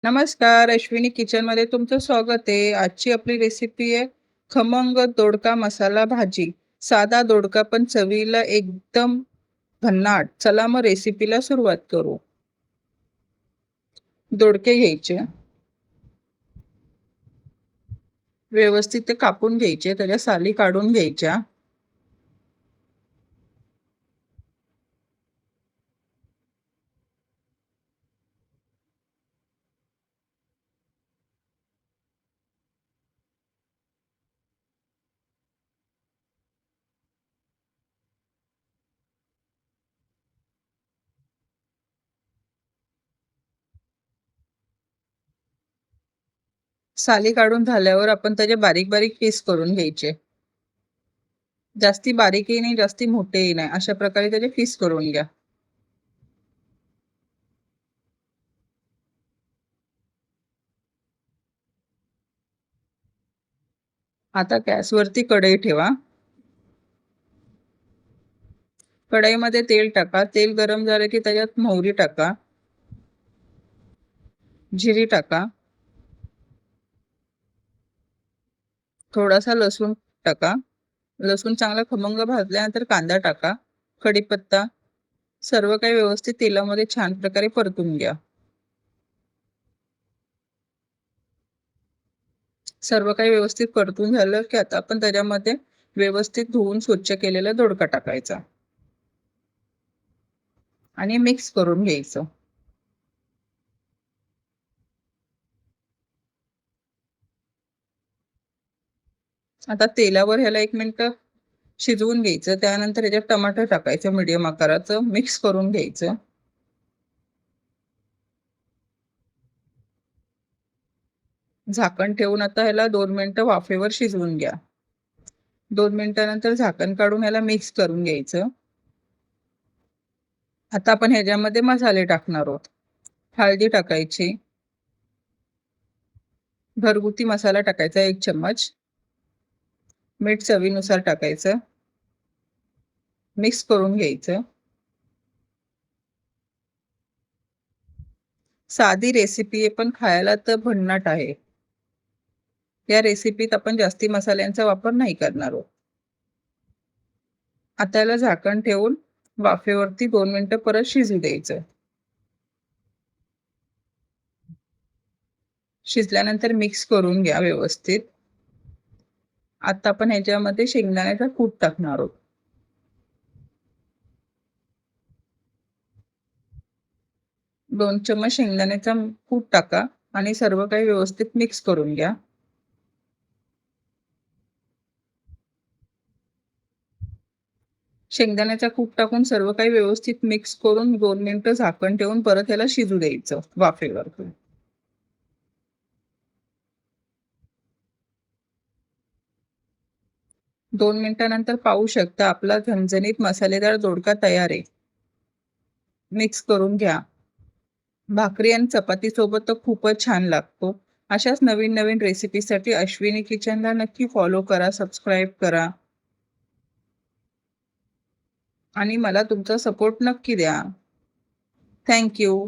नमस्कार, अश्विनी किचनमध्ये तुमचं स्वागत आहे. आजची आपली रेसिपी आहे खमंग दोडका मसाला भाजी. साधा दोडका पण चवीला एकदम भन्नाट. चला मग रेसिपीला सुरुवात करू. दोडके घ्यायचे, व्यवस्थित ते कापून घ्यायचे, त्याच्या साली काढून घ्यायच्या. साली काढून झाल्यावर आपण त्याचे बारीक बारीक पीस करून घ्यायचे. जास्ती बारीकही नाही, जास्ती मोठेही नाही, अशा प्रकारे त्याचे पीस करून घ्या. आता गॅसवरती कढई ठेवा. कढईमध्ये तेल टाका. तेल गरम झालं की त्याच्यात मोहरी टाका, जिरी टाका, थोडासा लसूण टाका. लसूण चांगला खमंग भाजल्यानंतर कांदा टाका, कढीपत्ता. सर्व काही व्यवस्थित तेलामध्ये छान प्रकारे परतून घ्या. सर्व काही व्यवस्थित परतून झालं की आता आपण त्याच्यामध्ये व्यवस्थित धुवून स्वच्छ केलेला दोडका टाकायचा आणि मिक्स करून घ्यायचं. आता तेलावर ह्याला 1 मिनिट शिजवून घ्यायचं. त्यानंतर याच्यात टमाटर टाकायचं, मीडियम आकाराचं, मिक्स करून घ्यायचं. झाकण ठेवून आता ह्याला 2 मिनिटं वाफेवर शिजवून घ्या. 2 मिनिटानंतर झाकण काढून ह्याला मिक्स करून घ्यायचं. आता आपण ह्याच्यामध्ये मसाले टाकणार आहोत. हळदी टाकायची, घरगुती मसाला टाकायचा 1 चम्मच, मीठ चवीनुसार टाकायचं, मिक्स करून घ्यायचं. साधी रेसिपी आहे पण खायला तर भन्नाट आहे. या रेसिपीत आपण जास्ती मसाल्यांचा वापर नाही करणार आहोत. आता याला झाकण ठेवून वाफेवरती 2 मिनिटं परत शिजू द्यायचं. शिजल्यानंतर मिक्स करून घ्या व्यवस्थित. आता आपण ह्याच्यामध्ये शेंगदाण्याचा कूट टाकणार आहोत. 2 चम्मच शेंगदाण्याचा कूट टाका आणि सर्व काही व्यवस्थित मिक्स करून घ्या. शेंगदाण्याचा कूट टाकून सर्व काही व्यवस्थित मिक्स करून 2 मिनिटं झाकण ठेवून परत ह्याला शिजू द्यायचं वाफेवर. 2 मिनिटानंतर पाहू शकता आपला झणझणीत मसालेदार दोडका तयार आहे. मिक्स करून घ्या. भाकरी आणि चपाती सोबत तर खूपच छान लागतो. अशाच नवीन नवीन रेसिपीसाठी अश्विनी किचनला नक्की फॉलो करा, सबस्क्राईब करा आणि मला तुमचा सपोर्ट नक्की द्या. Thank you.